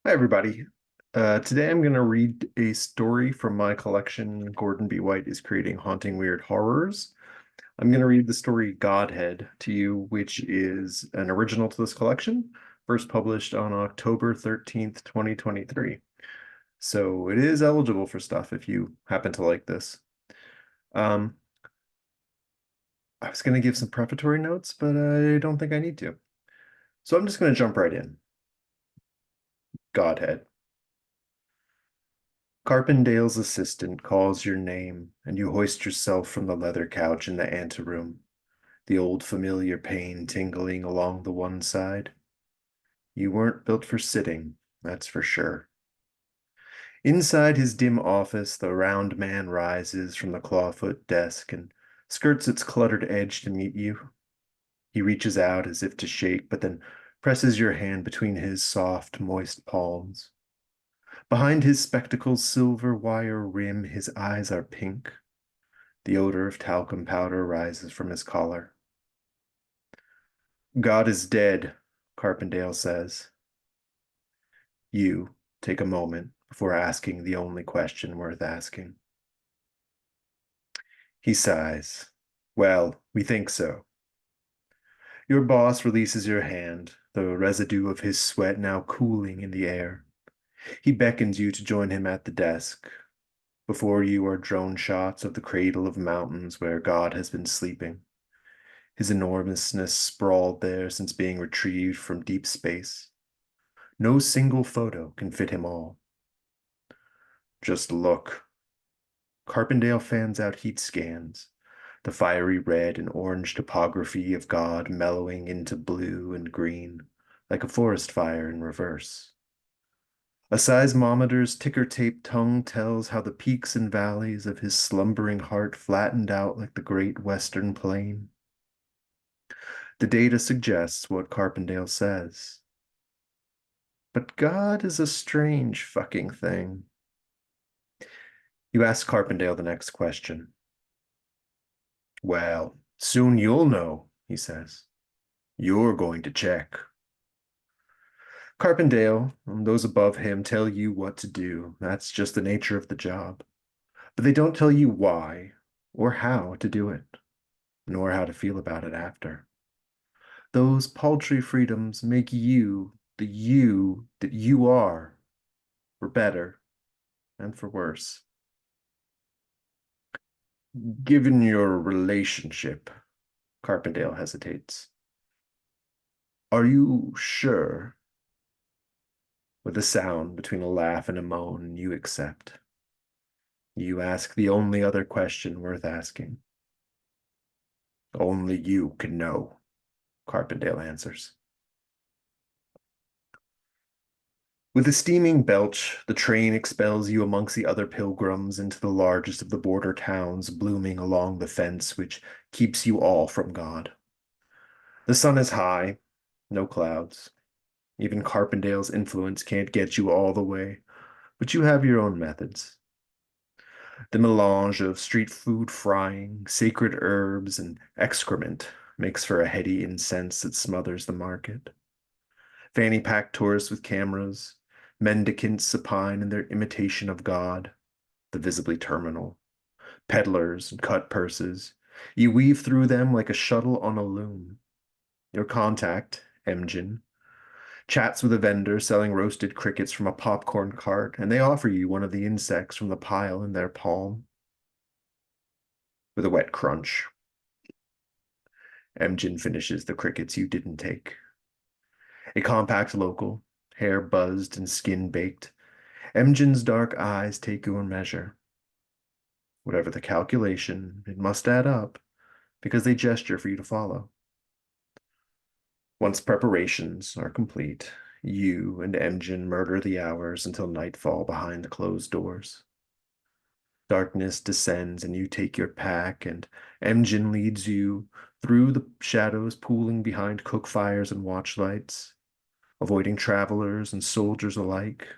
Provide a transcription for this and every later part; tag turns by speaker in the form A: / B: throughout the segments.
A: Hi, everybody. Today I'm going to read a story from my collection. Gordon B. White is creating haunting weird horrors. I'm going to read the story Godhead to you, which is an original to this collection, first published on October 13th, 2023. So it is eligible for stuff if you happen to like this. Um, I was going to give some prefatory notes, but I don't think I need to. So I'm just going to jump right in. Godhead. Carpendale's assistant calls your name, and you hoist yourself from the leather couch in the anteroom, the old familiar pain tingling along the one side. You weren't built for sitting, that's for sure. Inside his dim office, the round man rises from the clawfoot desk and skirts its cluttered edge to meet you. He reaches out as if to shake, but then presses your hand between his soft, moist palms. Behind his spectacles' silver wire rim, his eyes are pink. The odor of talcum powder rises from his collar. God is dead, Carpendale says. You take a moment before asking the only question worth asking. He sighs. Well, we think so. Your boss releases your hand, the residue of his sweat now cooling in the air. He beckons you to join him at the desk. Before you are drone shots of the cradle of mountains where God has been sleeping, his enormousness sprawled there since being retrieved from deep space. No single photo can fit him all. Just look. Carpendale fans out heat scans, the fiery red and orange topography of God mellowing into blue and green, like a forest fire in reverse. A seismometer's ticker-tape tongue tells how the peaks and valleys of his slumbering heart flattened out like the great western plain. The data suggests what Carpendale says. But God is a strange fucking thing. You ask Carpendale the next question. Well, soon you'll know, he says. You're going to check. Carpendale and those above him tell you what to do. That's just the nature of the job. But they don't tell you why or how to do it, nor how to feel about it after. Those paltry freedoms make you the you that you are, for better and for worse. Given your relationship, Carpendale hesitates. Are you sure? With a sound between a laugh and a moan, you accept. You ask the only other question worth asking. Only you can know, Carpendale answers. With a steaming belch, the train expels you amongst the other pilgrims into the largest of the border towns blooming along the fence which keeps you all from God. The sun is high, no clouds. Even Carpendale's influence can't get you all the way, but you have your own methods. The melange of street food frying, sacred herbs, and excrement makes for a heady incense that smothers the market. Fanny pack tourists with cameras, mendicants supine in their imitation of God, the visibly terminal, peddlers and cut purses. You weave through them like a shuttle on a loom. Your contact, Emgin, chats with a vendor selling roasted crickets from a popcorn cart, and they offer you one of the insects from the pile in their palm. With a wet crunch, Emgin finishes the crickets you didn't take. A compact local, hair buzzed and skin baked, Emgin's dark eyes take your measure. Whatever the calculation, it must add up, because they gesture for you to follow. Once preparations are complete, you and Emgin murder the hours until nightfall behind the closed doors. Darkness descends and you take your pack, and Emgin leads you through the shadows pooling behind cook fires and watchlights, avoiding travelers and soldiers alike.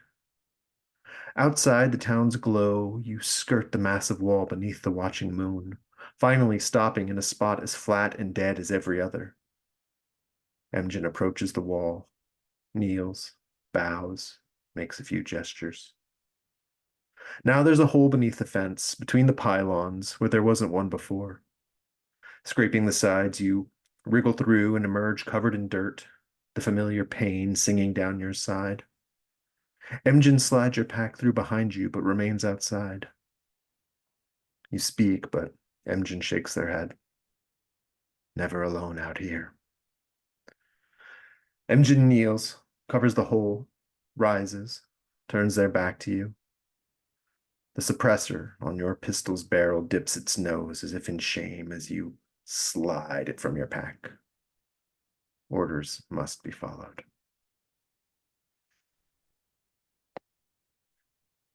A: Outside the town's glow, you skirt the massive wall beneath the watching moon, finally stopping in a spot as flat and dead as every other. Emgin approaches the wall, kneels, bows, makes a few gestures. Now there's a hole beneath the fence, between the pylons, where there wasn't one before. Scraping the sides, you wriggle through and emerge covered in dirt, the familiar pain singing down your side. Emjin slides your pack through behind you, but remains outside. You speak, but Emjin shakes their head. Never alone out here. Emjin kneels, covers the hole, rises, turns their back to you. The suppressor on your pistol's barrel dips its nose as if in shame as you slide it from your pack. Orders must be followed.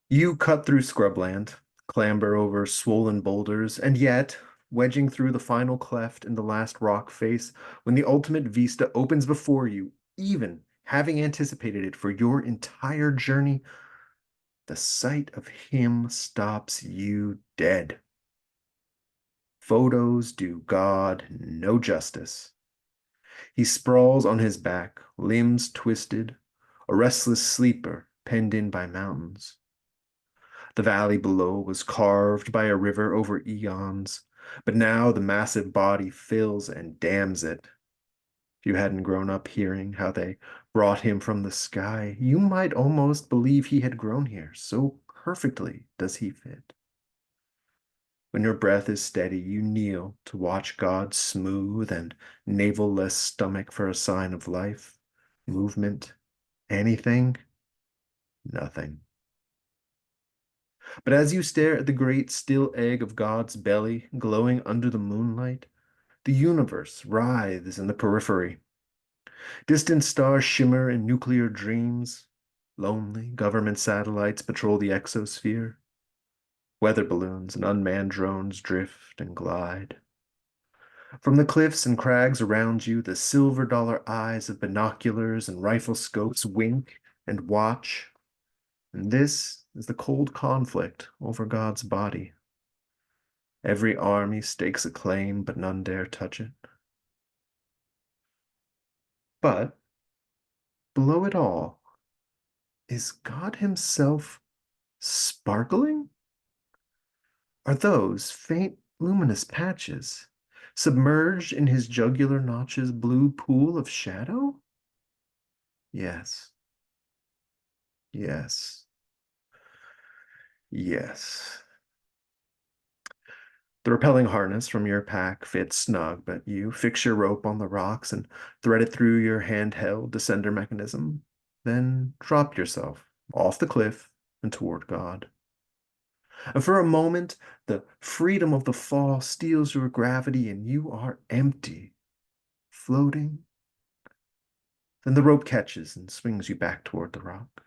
A: You cut through scrubland, clamber over swollen boulders, and yet, wedging through the final cleft in the last rock face, when the ultimate vista opens before you, even having anticipated it for your entire journey, the sight of him stops you dead. Photos do God no justice. He sprawls on his back, limbs twisted, a restless sleeper penned in by mountains. The valley below was carved by a river over eons, but now the massive body fills and dams it. If you hadn't grown up hearing how they brought him from the sky, you might almost believe he had grown here, so perfectly does he fit. When your breath is steady, you kneel to watch God's smooth and navel-less stomach for a sign of life, movement, anything, nothing. But as you stare at the great still egg of God's belly glowing under the moonlight, the universe writhes in the periphery. Distant stars shimmer in nuclear dreams. Lonely government satellites patrol the exosphere. Weather balloons and unmanned drones drift and glide. From the cliffs and crags around you, the silver dollar eyes of binoculars and rifle scopes wink and watch. And this is the cold conflict over God's body. Every army stakes a claim, but none dare touch it. But below it all, is God himself sparkling? Are those faint luminous patches submerged in his jugular notch's blue pool of shadow? Yes, yes, yes. The rappelling harness from your pack fits snug, but you fix your rope on the rocks and thread it through your handheld descender mechanism, then drop yourself off the cliff and toward God. And for a moment, the freedom of the fall steals your gravity and you are empty, floating. Then the rope catches and swings you back toward the rock.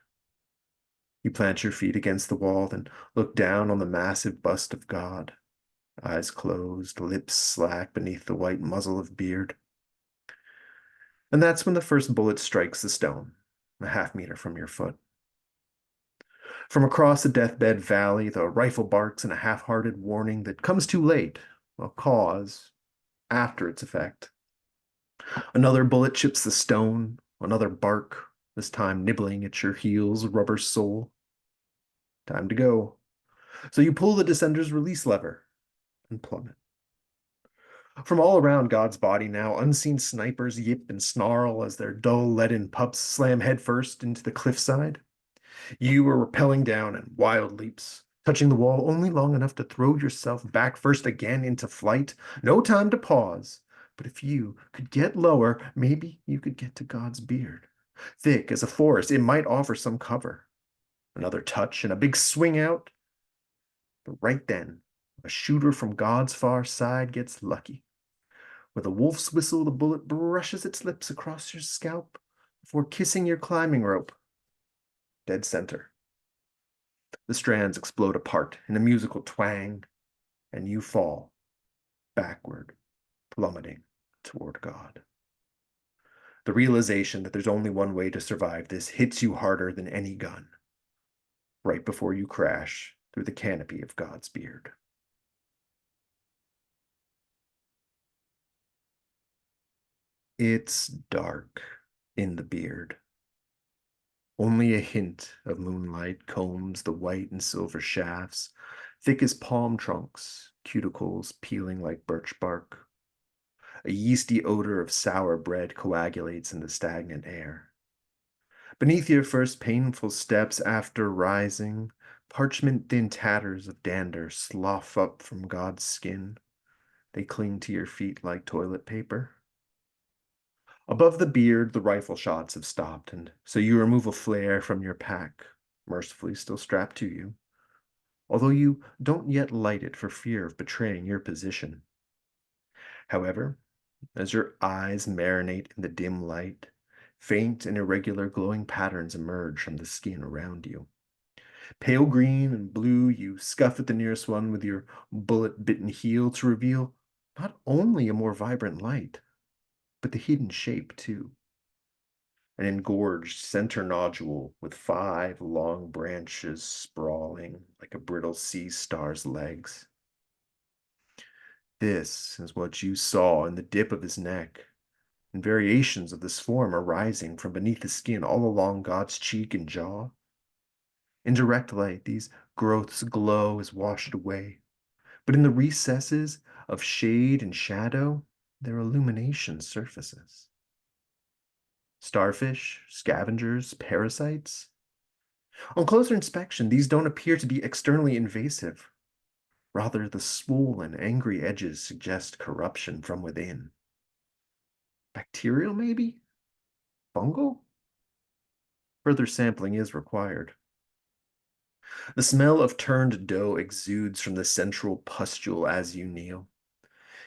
A: You plant your feet against the wall, then look down on the massive bust of God, eyes closed, lips slack beneath the white muzzle of beard. And that's when the first bullet strikes the stone, a half-meter from your foot. From across the deathbed valley, the rifle barks in a half-hearted warning that comes too late, a cause after its effect. Another bullet chips the stone, another bark, this time nibbling at your heel's rubber sole. Time to go. So you pull the descender's release lever and plummet. From all around God's body now, unseen snipers yip and snarl as their dull leaden pups slam headfirst into the cliffside. You are rappelling down in wild leaps, touching the wall only long enough to throw yourself back first again into flight. No time to pause. But if you could get lower, maybe you could get to God's beard. Thick as a forest, it might offer some cover. Another touch and a big swing out. But right then, a shooter from God's far side gets lucky. With a wolf's whistle, the bullet brushes its lips across your scalp before kissing your climbing rope. Dead center. The strands explode apart in a musical twang, and you fall backward, plummeting toward God. The realization that there's only one way to survive this hits you harder than any gun, right before you crash through the canopy of God's beard. It's dark in the beard. Only a hint of moonlight combs the white and silver shafts, thick as palm trunks, cuticles peeling like birch bark. A yeasty odor of sour bread coagulates in the stagnant air. Beneath your first painful steps after rising, parchment-thin tatters of dander slough up from God's skin. They cling to your feet like toilet paper. Above the beard, the rifle shots have stopped, and so you remove a flare from your pack, mercifully still strapped to you, although you don't yet light it for fear of betraying your position. However, as your eyes marinate in the dim light, faint and irregular glowing patterns emerge from the skin around you. Pale green and blue, you scuff at the nearest one with your bullet-bitten heel to reveal not only a more vibrant light, but the hidden shape too. An engorged center nodule with 5 long branches sprawling like a brittle sea star's legs. This is what you saw in the dip of his neck, and variations of this form are rising from beneath the skin all along God's cheek and jaw. In direct light, these growths glow as washed away, but in the recesses of shade and shadow, their illumination surfaces. Starfish, scavengers, parasites. On closer inspection, these don't appear to be externally invasive. Rather, the swollen, angry edges suggest corruption from within. Bacterial, maybe? Fungal? Further sampling is required. The smell of turned dough exudes from the central pustule as you kneel.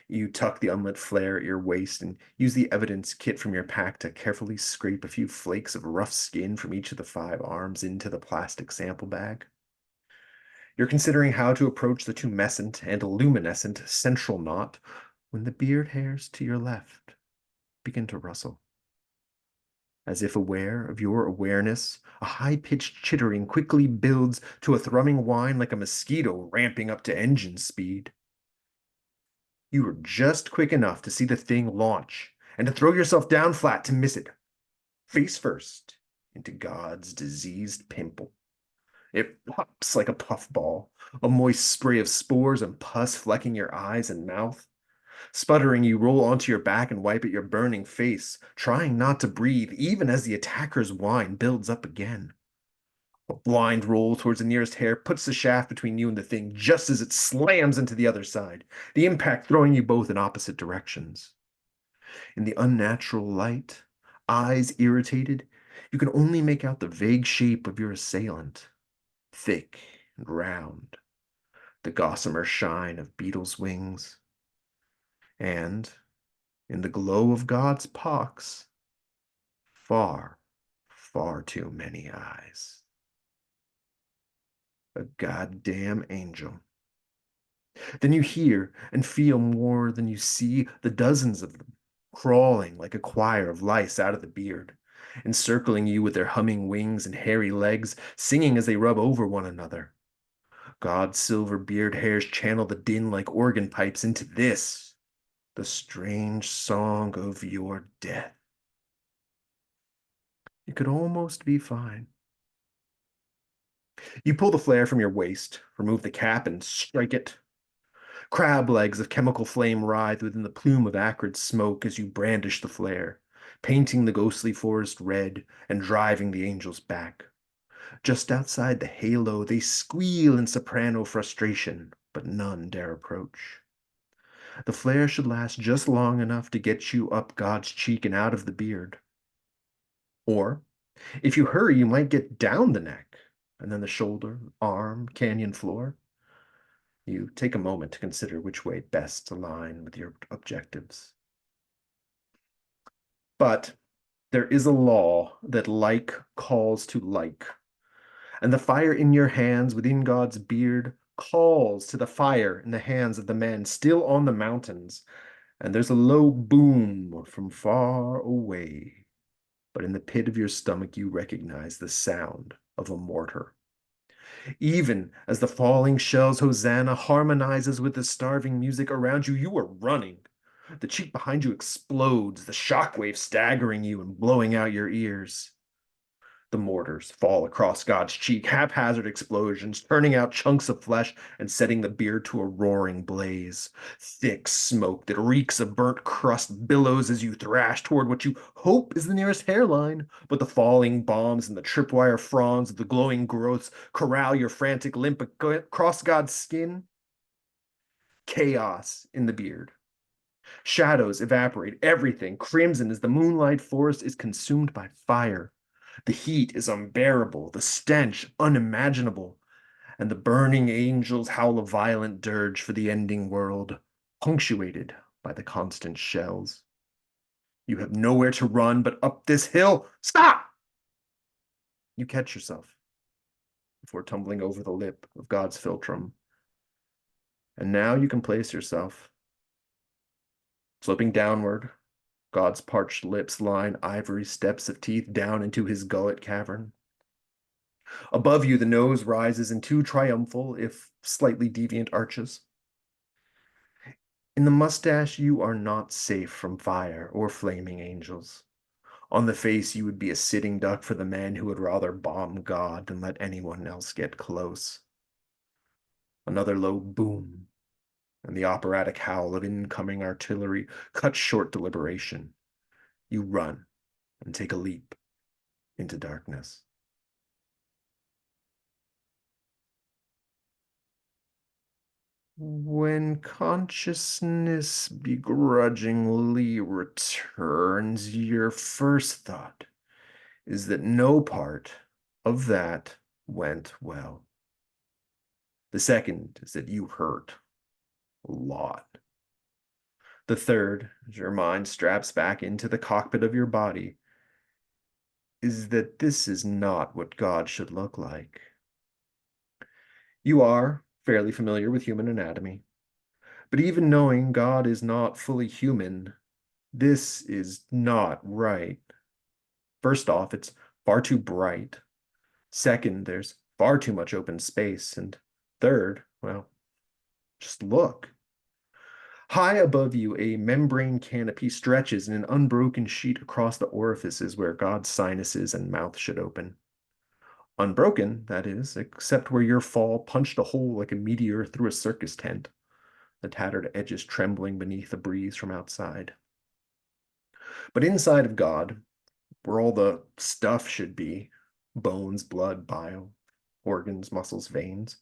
A: You tuck the unlit flare at your waist and use the evidence kit from your pack to carefully scrape a few flakes of rough skin from each of the 5 arms into the plastic sample bag. You're considering how to approach the tumescent and luminescent central knot when the beard hairs to your left begin to rustle. As if aware of your awareness, a high-pitched chittering quickly builds to a thrumming whine like a mosquito ramping up to engine speed. You were just quick enough to see the thing launch and to throw yourself down flat to miss it, face first, into God's diseased pimple. It pops like a puffball, a moist spray of spores and pus flecking your eyes and mouth. Sputtering, you roll onto your back and wipe at your burning face, trying not to breathe, even as the attacker's whine builds up again. A blind roll towards the nearest hair puts the shaft between you and the thing just as it slams into the other side, the impact throwing you both in opposite directions. In the unnatural light, eyes irritated, you can only make out the vague shape of your assailant, thick and round, the gossamer shine of beetles' wings. And, in the glow of God's pox, far, far too many eyes. A goddamn angel. Then you hear and feel more than you see, the dozens of them, crawling like a choir of lice out of the beard, encircling you with their humming wings and hairy legs, singing as they rub over one another. God's silver beard hairs channel the din like organ pipes into this, the strange song of your death. It could almost be fine. You pull the flare from your waist, remove the cap, and strike it. Crab legs of chemical flame writhe within the plume of acrid smoke as you brandish the flare, painting the ghostly forest red and driving the angels back. Just outside the halo, they squeal in soprano frustration, but none dare approach. The flare should last just long enough to get you up God's cheek and out of the beard. Or, if you hurry, you might get down the neck, and then the shoulder, arm, canyon floor. You take a moment to consider which way best align with your objectives. But there is a law that like calls to like, and the fire in your hands within God's beard calls to the fire in the hands of the man still on the mountains, and there's a low boom from far away. But in the pit of your stomach, you recognize the sound of a mortar. Even as the falling shell's hosanna harmonizes with the starving music around you, you are running. The cheek behind you explodes, the shockwave staggering you and blowing out your ears. The mortars fall across God's cheek, haphazard explosions, turning out chunks of flesh and setting the beard to a roaring blaze. Thick smoke that reeks of burnt crust billows as you thrash toward what you hope is the nearest hairline, but the falling bombs and the tripwire fronds of the glowing growths corral your frantic limp across God's skin. Chaos in the beard. Shadows evaporate, everything crimson as the moonlight forest is consumed by fire. The heat is unbearable, the stench unimaginable, and the burning angels howl a violent dirge for the ending world, punctuated by the constant shells. You have nowhere to run but up this hill. Stop! You catch yourself before tumbling over the lip of God's philtrum. And now you can place yourself. Sloping downward, God's parched lips line ivory steps of teeth down into his gullet cavern. Above you, the nose rises in two triumphal, if slightly deviant arches. In the mustache, you are not safe from fire or flaming angels. On the face, you would be a sitting duck for the man who would rather bomb God than let anyone else get close. Another low boom, and the operatic howl of incoming artillery cuts short deliberation. You run and take a leap into darkness. When consciousness begrudgingly returns, your first thought is that no part of that went well. The second is that you hurt a lot. The third, as your mind straps back into the cockpit of your body, is that this is not what God should look like. You are fairly familiar with human anatomy, but even knowing God is not fully human, this is not right. First off, it's far too bright. Second, there's far too much open space. And third, well, just look. High above you, a membrane canopy stretches in an unbroken sheet across the orifices where God's sinuses and mouth should open. Unbroken, that is, except where your fall punched a hole like a meteor through a circus tent, the tattered edges trembling beneath the breeze from outside. But inside of God, where all the stuff should be, bones, blood, bile, organs, muscles, veins,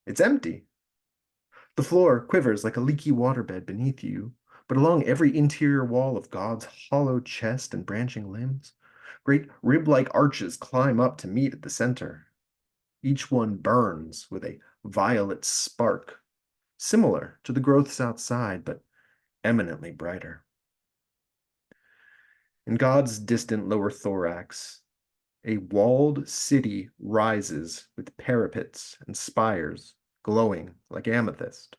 A: it's empty. The floor quivers like a leaky waterbed beneath you, but along every interior wall of God's hollow chest and branching limbs, great rib-like arches climb up to meet at the center. Each one burns with a violet spark, similar to the growths outside, but eminently brighter. In God's distant lower thorax, a walled city rises with parapets and spires glowing like amethyst.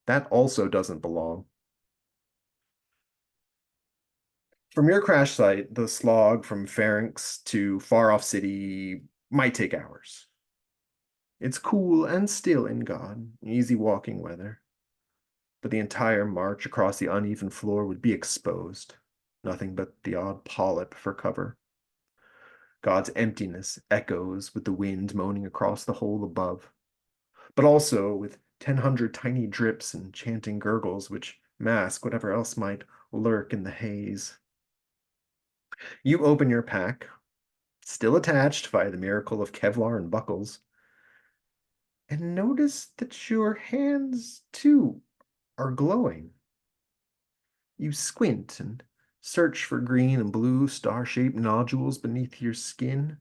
A: That also doesn't belong. From your crash site, the slog from Pharynx to far-off city might take hours. It's cool and still in God, easy walking weather. But the entire march across the uneven floor would be exposed, nothing but the odd polyp for cover. God's emptiness echoes with the wind moaning across the hole above, but also with 1,000 tiny drips and chanting gurgles which mask whatever else might lurk in the haze. You open your pack, still attached via the miracle of Kevlar and buckles, and notice that your hands, too, are glowing. You squint and search for green and blue star-shaped nodules beneath your skin,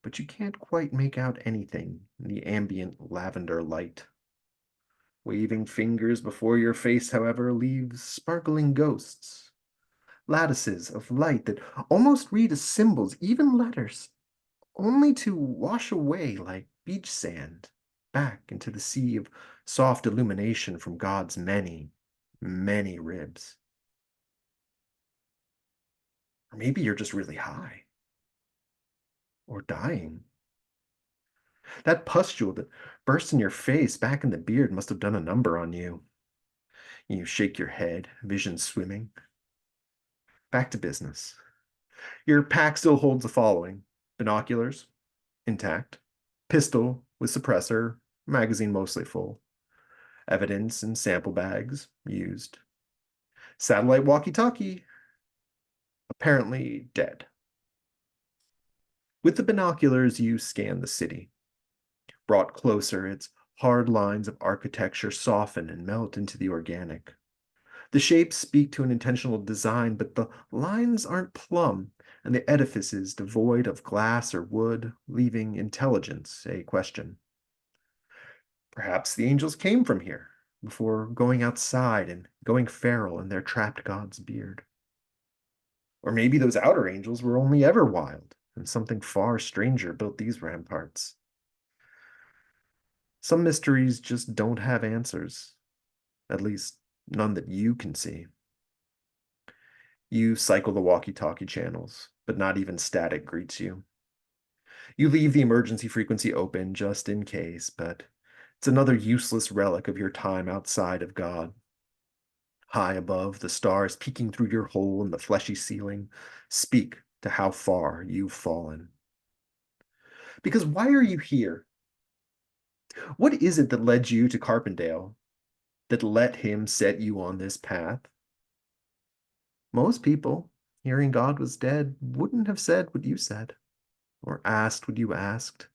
A: but you can't quite make out anything in the ambient lavender light. Waving fingers before your face, however, leaves sparkling ghosts, lattices of light that almost read as symbols, even letters, only to wash away like beach sand back into the sea of soft illumination from God's many, many ribs. Or maybe you're just really high. Or dying. That pustule that burst in your face back in the beard must have done a number on you. You shake your head, vision swimming. Back to business. Your pack still holds the following: binoculars, intact, pistol with suppressor, magazine mostly full, evidence and sample bags used, satellite walkie-talkie apparently dead. With the binoculars, you scan the city. Brought closer, its hard lines of architecture soften and melt into the organic. The shapes speak to an intentional design, but the lines aren't plumb, and the edifice is devoid of glass or wood, leaving intelligence a question. Perhaps the angels came from here before going outside and going feral in their trapped god's beard. Or maybe those outer angels were only ever wild, and something far stranger built these ramparts. Some mysteries just don't have answers, at least none that you can see. You cycle the walkie-talkie channels, but not even static greets you. You leave the emergency frequency open just in case, but it's another useless relic of your time outside of God. High above, the stars peeking through your hole in the fleshy ceiling speak to how far you've fallen. Because why are you here? What is it that led you to Carpendale, that let him set you on this path? Most people, hearing God was dead, wouldn't have said what you said, or asked what you asked.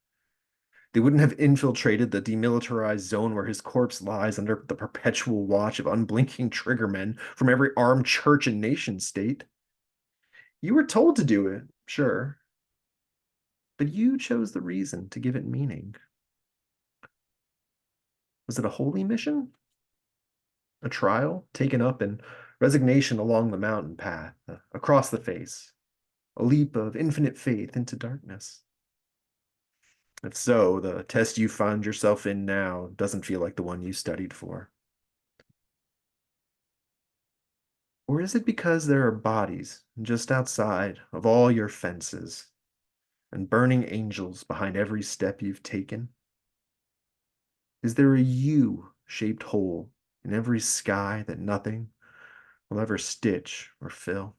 A: They wouldn't have infiltrated the demilitarized zone where his corpse lies under the perpetual watch of unblinking triggermen from every armed church and nation state. You were told to do it, sure, but you chose the reason to give it meaning. Was it a holy mission? A trial taken up in resignation along the mountain path, across the face, a leap of infinite faith into darkness? If so, the test you find yourself in now doesn't feel like the one you studied for. Or is it because there are bodies just outside of all your fences and burning angels behind every step you've taken? Is there a U-shaped hole in every sky that nothing will ever stitch or fill?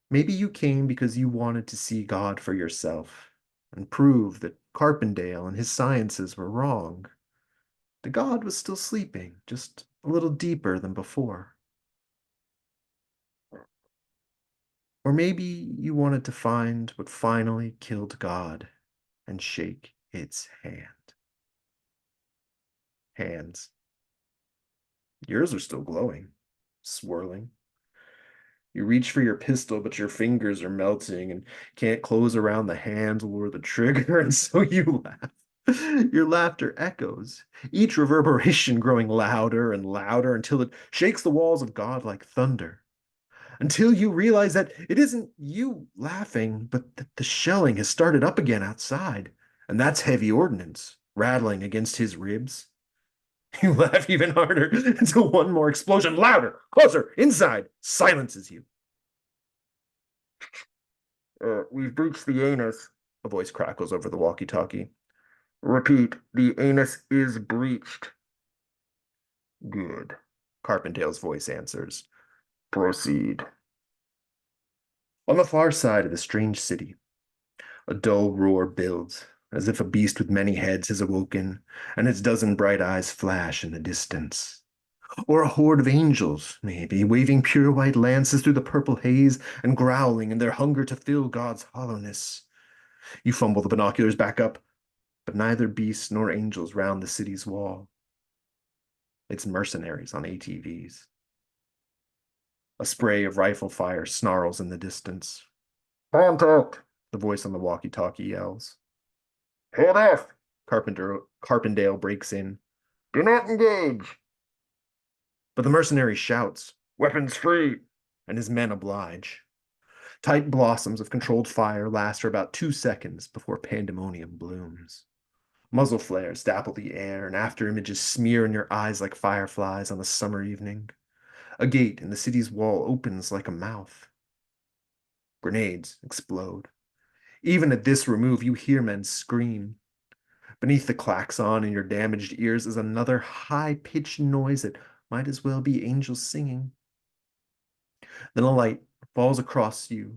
A: Maybe you came because you wanted to see God for yourself and prove that Carpendale and his sciences were wrong. The God was still sleeping, just a little deeper than before. Or maybe you wanted to find what finally killed God and shake its hand. Hands. Yours are still glowing, swirling. You reach for your pistol, but your fingers are melting and can't close around the handle or the trigger, and so you laugh. Your laughter echoes, each reverberation growing louder and louder until it shakes the walls of God like thunder. Until you realize that it isn't you laughing, but that the shelling has started up again outside, and that's heavy ordnance rattling against his ribs. You laugh even harder until one more explosion, louder, closer, inside, silences you. We've breached the anus, a voice crackles over the walkie-talkie. Repeat, the anus is breached. Good, Carpendale's voice answers. Proceed. On the far side of the strange city, a dull roar builds, as if a beast with many heads has awoken, and its dozen bright eyes flash in the distance. Or a horde of angels, maybe, waving pure white lances through the purple haze and growling in their hunger to fill God's hollowness. You fumble the binoculars back up, but neither beasts nor angels round the city's wall. It's mercenaries on ATVs. A spray of rifle fire snarls in the distance. Contact, the voice on the walkie-talkie yells. Hold off, Carpendale breaks in. Do not engage. But the mercenary shouts, weapons free, and his men oblige. Tight blossoms of controlled fire last for about 2 seconds before pandemonium blooms. Muzzle flares dapple the air, and after images smear in your eyes like fireflies on a summer evening. A gate in the city's wall opens like a mouth. Grenades explode. Even at this remove, you hear men scream. Beneath the klaxon in your damaged ears is another high-pitched noise that might as well be angels singing. Then a light falls across you,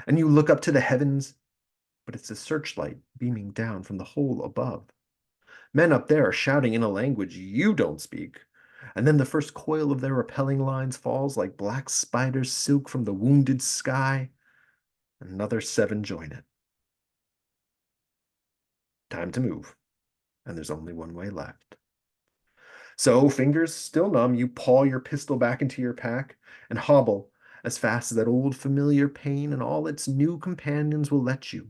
A: and you look up to the heavens, but it's a searchlight beaming down from the hole above. Men up there are shouting in a language you don't speak, and then the first coil of their repelling lines falls like black spiders silk from the wounded sky. Another 7 join it. Time to move, and there's only one way left. So, fingers still numb, you paw your pistol back into your pack and hobble as fast as that old familiar pain and all its new companions will let you,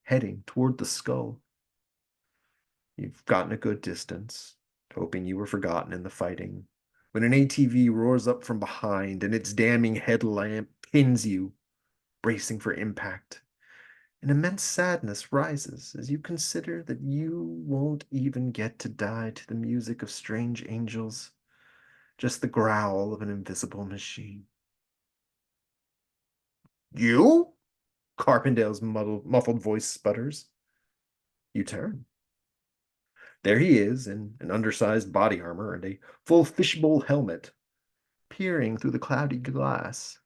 A: heading toward the skull. You've gotten a good distance, hoping you were forgotten in the fighting, when an ATV roars up from behind and its damning headlamp pins you, bracing for impact. An immense sadness rises as you consider that you won't even get to die to the music of strange angels, just the growl of an invisible machine. You? Carpendale's muffled voice sputters. You turn. There he is in an undersized body armor and a full fishbowl helmet, peering through the cloudy glass.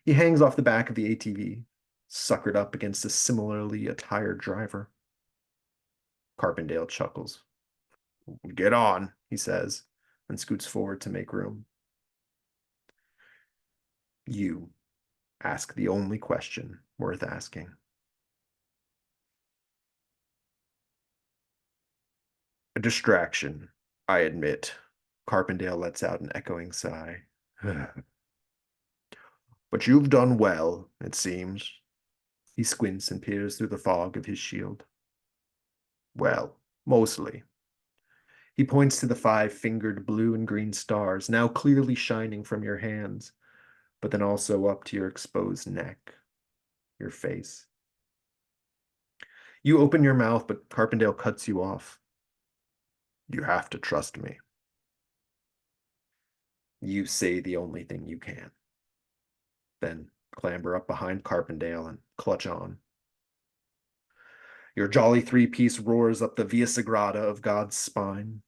A: He hangs off the back of the ATV, suckered up against a similarly attired driver. Carpendale chuckles. Get on, he says, and scoots forward to make room. You ask the only question worth asking. A distraction, I admit. Carpendale lets out an echoing sigh. But you've done well, it seems. He squints and peers through the fog of his shield. Well, mostly. He points to the 5-fingered blue and green stars, now clearly shining from your hands, but then also up to your exposed neck, your face. You open your mouth, but Carpendale cuts you off. You have to trust me. You say the only thing you can. Then clamber up behind Carpendale and clutch on. Your jolly 3-piece roars up the Via Sagrada of God's spine.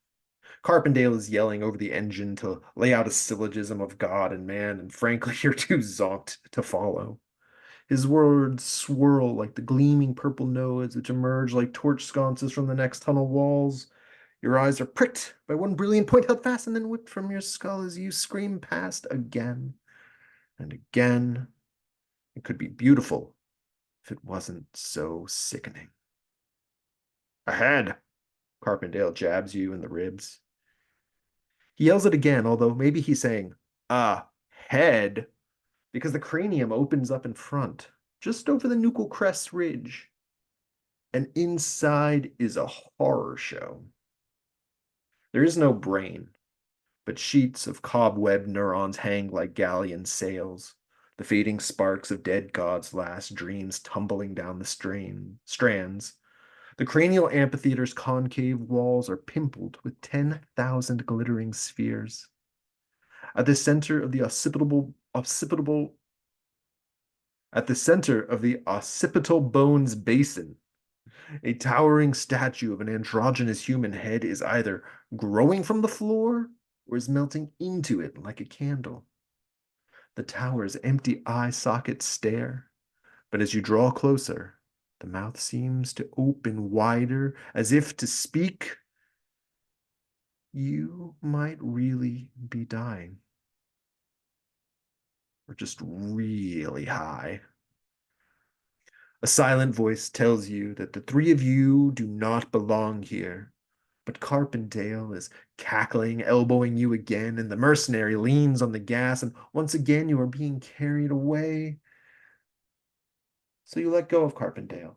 A: Carpendale is yelling over the engine to lay out a syllogism of God and man, and frankly, you're too zonked to follow. His words swirl like the gleaming purple nodes which emerge like torch sconces from the next tunnel walls. Your eyes are pricked by one brilliant point held fast and then whipped from your skull as you scream past again and again. It could be beautiful if it wasn't so sickening. Ahead! Carpendale jabs you in the ribs. He yells it again, although maybe he's saying, head, because the cranium opens up in front, just over the nuchal crest ridge. And inside is a horror show. There is no brain, but sheets of cobweb neurons hang like galleon sails, the fading sparks of dead gods' last dreams tumbling down the strands. The cranial amphitheater's concave walls are pimpled with 10,000 glittering spheres. At the center of the occipital bones basin, a towering statue of an androgynous human head is either growing from the floor or is melting into it like a candle. The tower's empty eye sockets stare, but as you draw closer, the mouth seems to open wider as if to speak. You might really be dying. Or just really high. A silent voice tells you that the 3 of you do not belong here. But Carpendale is cackling, elbowing you again, and the mercenary leans on the gas, and once again you are being carried away. So you let go of Carpendale.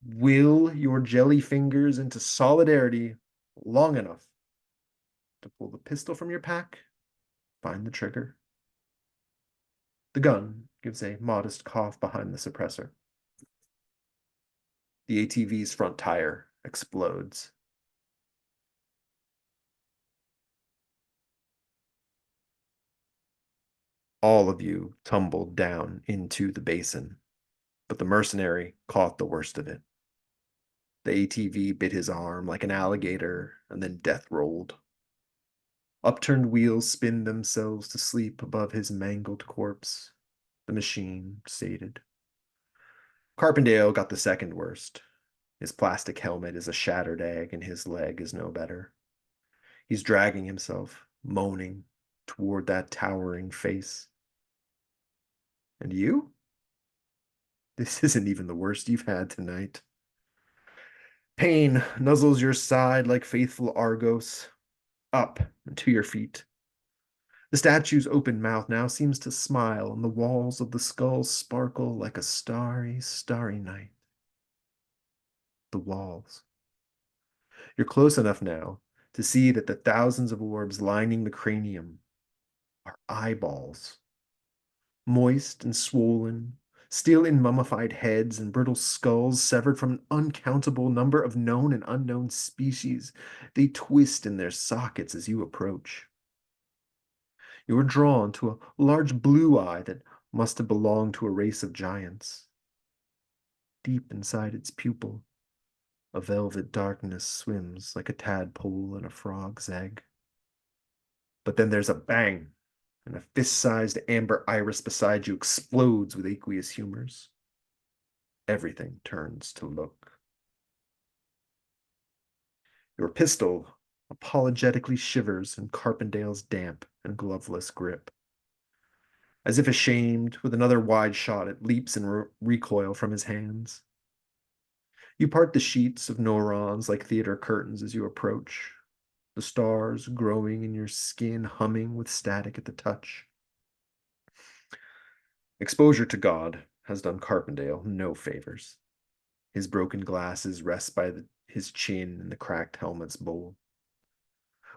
A: Will your jelly fingers into solidarity long enough to pull the pistol from your pack, find the trigger. The gun gives a modest cough behind the suppressor. The ATV's front tire explodes. All of you tumbled down into the basin, but the mercenary caught the worst of it. The ATV bit his arm like an alligator and then death rolled. Upturned wheels spin themselves to sleep above his mangled corpse. The machine sated. Carpendale got the second worst. His plastic helmet is a shattered egg, and his leg is no better. He's dragging himself, moaning, toward that towering face. And you? This isn't even the worst you've had tonight. Pain nuzzles your side like faithful Argos. Up and to your feet. The statue's open mouth now seems to smile, and the walls of the skull sparkle like a starry, starry night. The walls. You're close enough now to see that the thousands of orbs lining the cranium are eyeballs. Moist and swollen, still in mummified heads and brittle skulls severed from an uncountable number of known and unknown species, they twist in their sockets as you approach. You are drawn to a large blue eye that must have belonged to a race of giants. Deep inside its pupil, a velvet darkness swims like a tadpole in a frog's egg. But then there's a bang, and a fist-sized amber iris beside you explodes with aqueous humors. Everything turns to look. Your pistol apologetically shivers in Carpendale's damp and gloveless grip. As if ashamed, with another wide shot, it leaps in recoil from his hands. You part the sheets of neurons like theater curtains as you approach, the stars growing in your skin, humming with static at the touch. Exposure to God has done Carpendale no favors. His broken glasses rest by his chin in the cracked helmet's bowl.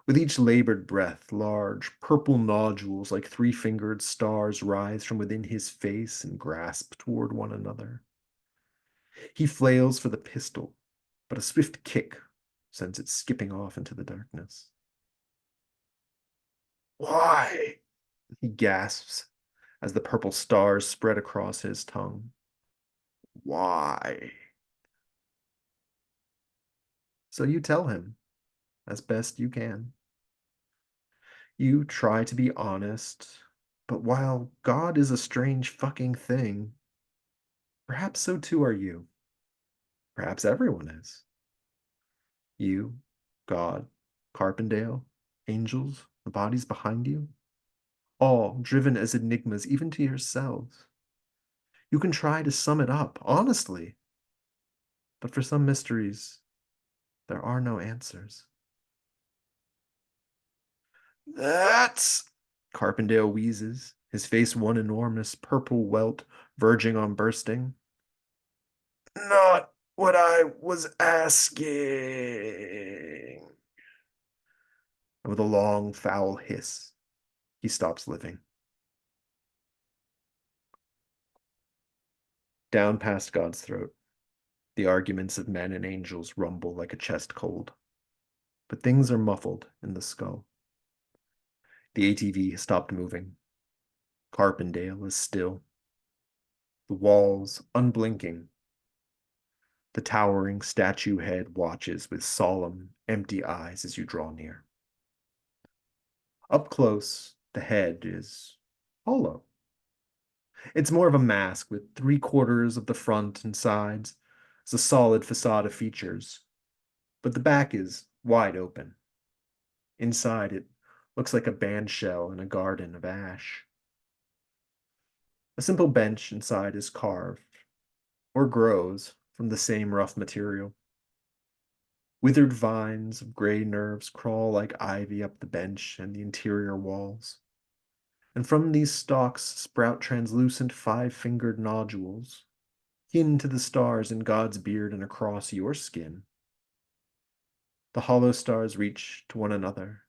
A: With each labored breath, large, purple nodules like three-fingered stars rise from within his face and grasp toward one another. He flails for the pistol, but a swift kick sends it skipping off into the darkness. Why? He gasps as the purple stars spread across his tongue. Why? So you tell him, as best you can. You try to be honest, but while God is a strange fucking thing, perhaps so too are you. Perhaps everyone is. You, God, Carpendale, angels, the bodies behind you, all driven as enigmas even to yourselves. You can try to sum it up honestly, but for some mysteries, there are no answers. That's Carpendale wheezes, his face one enormous purple welt verging on bursting. Not what I was asking. With a long, foul hiss, he stops living. Down past God's throat, the arguments of men and angels rumble like a chest cold. But things are muffled in the skull. The ATV has stopped moving. Carpendale is still. The walls unblinking. The towering statue head watches with solemn, empty eyes as you draw near. Up close, the head is hollow. It's more of a mask with 3/4 of the front and sides. It's a solid facade of features, but the back is wide open. Inside, it looks like a band shell in a garden of ash. A simple bench inside is carved, or grows, from the same rough material. Withered vines of gray nerves crawl like ivy up the bench and the interior walls. And from these stalks sprout translucent five-fingered nodules, kin to the stars in God's beard and across your skin. The hollow stars reach to one another,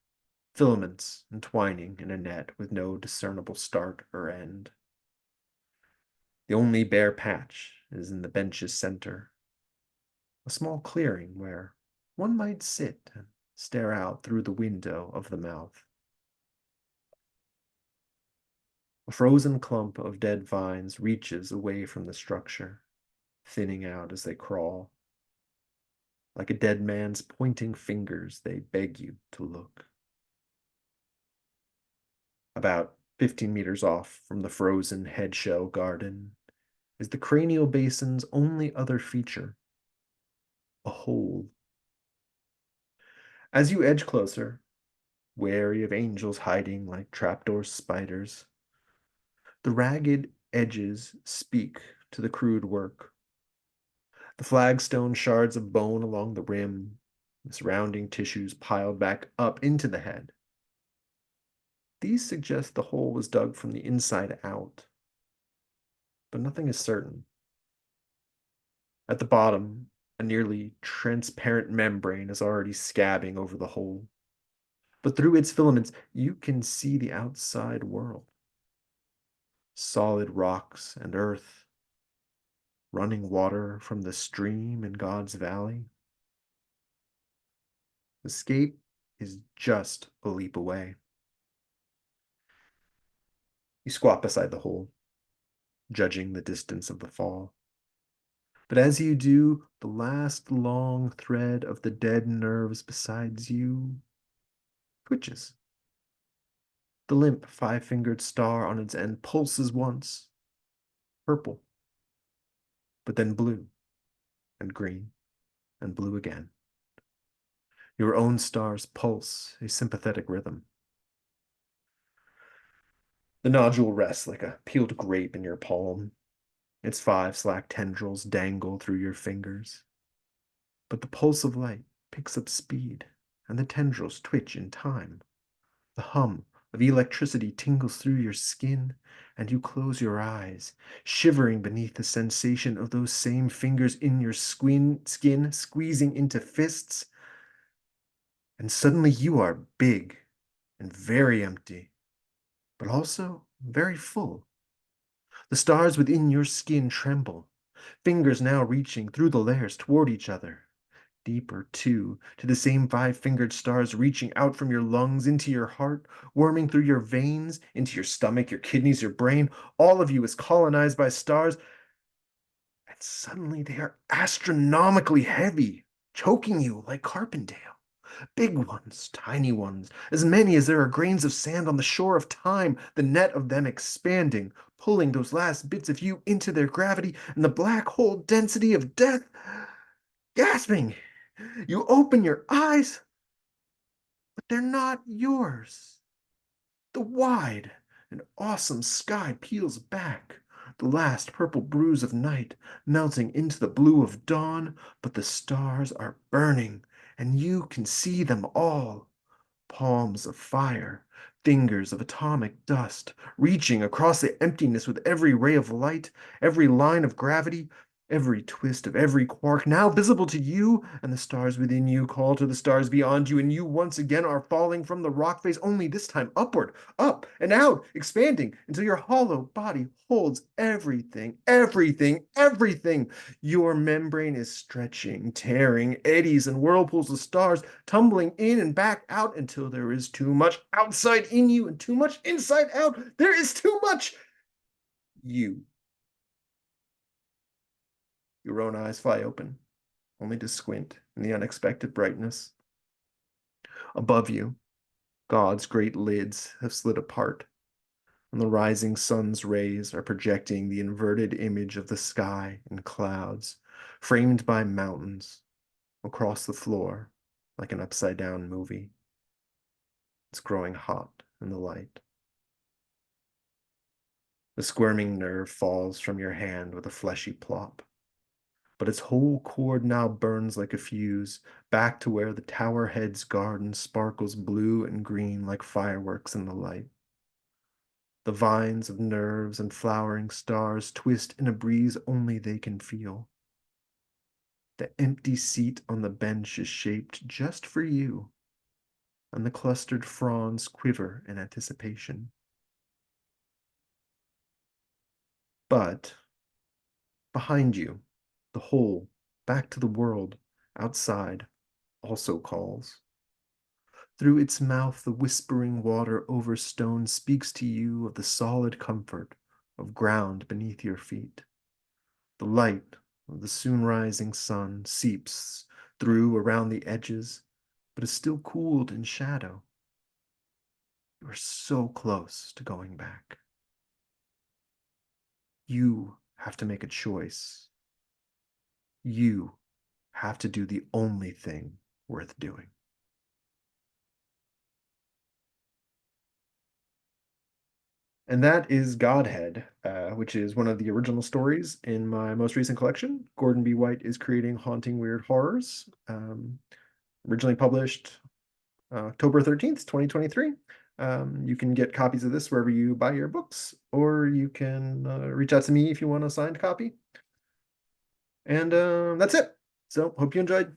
A: filaments entwining in a net with no discernible start or end. The only bare patch is in the bench's center, a small clearing where one might sit and stare out through the window of the mouth. A frozen clump of dead vines reaches away from the structure, thinning out as they crawl. Like a dead man's pointing fingers, they beg you to look. About 15 meters off from the frozen headshell garden is the cranial basin's only other feature, a hole. As you edge closer, wary of angels hiding like trapdoor spiders, the ragged edges speak to the crude work. The flagstone shards of bone along the rim, the surrounding tissues piled back up into the head. These suggest the hole was dug from the inside out, but nothing is certain. At the bottom, a nearly transparent membrane is already scabbing over the hole, but through its filaments you can see the outside world. Solid rocks and earth, running water from the stream in God's valley. Escape is just a leap away. You squat beside the hole, judging the distance of the fall. But as you do, the last long thread of the dead nerves beside you twitches. The limp five-fingered star on its end pulses once, purple, but then blue and green and blue again. Your own stars pulse a sympathetic rhythm. The nodule rests like a peeled grape in your palm. Its five slack tendrils dangle through your fingers. But the pulse of light picks up speed, and the tendrils twitch in time. The hum of electricity tingles through your skin, and you close your eyes, shivering beneath the sensation of those same fingers in your skin squeezing into fists. And suddenly you are big and very empty, but also very full. The stars within your skin tremble, fingers now reaching through the layers toward each other. Deeper, too, to the same five-fingered stars reaching out from your lungs into your heart, worming through your veins, into your stomach, your kidneys, your brain. All of you is colonized by stars, and suddenly they are astronomically heavy, choking you like Carpendale. Big ones, tiny ones, as many as there are grains of sand on the shore of time, the net of them expanding, pulling those last bits of you into their gravity and the black hole density of death. Gasping, you open your eyes, but they're not yours. The wide and awesome sky peels back, the last purple bruise of night melting into the blue of dawn, but the stars are burning, and you can see them all. Palms of fire, fingers of atomic dust, reaching across the emptiness with every ray of light, every line of gravity, every twist of every quark now visible to you, and the stars within you call to the stars beyond you, and you once again are falling from the rock face, only this time upward, up and out, expanding until your hollow body holds everything, everything, everything. Your membrane is stretching, tearing, eddies and whirlpools of stars, tumbling in and back out until there is too much outside in you and too much inside out. There is too much you. Your own eyes fly open, only to squint in the unexpected brightness. Above you, God's great lids have slid apart, and the rising sun's rays are projecting the inverted image of the sky and clouds, framed by mountains, across the floor like an upside-down movie. It's growing hot in the light. The squirming nerve falls from your hand with a fleshy plop, but its whole cord now burns like a fuse, back to where the tower head's garden sparkles blue and green like fireworks in the light. The vines of nerves and flowering stars twist in a breeze only they can feel. The empty seat on the bench is shaped just for you, and the clustered fronds quiver in anticipation. But behind you, the hole, back to the world, outside, also calls. Through its mouth, the whispering water over stone speaks to you of the solid comfort of ground beneath your feet. The light of the soon rising sun seeps through around the edges, but is still cooled in shadow. You are so close to going back. You have to make a choice. You have to do the only thing worth doing. And that is Godhead, which is one of the original stories in my most recent collection. Gordon B. White is creating haunting weird horrors. Originally published October 13th, 2023. You can get copies of this wherever you buy your books, or you can reach out to me if you want a signed copy. And that's it. So, hope you enjoyed.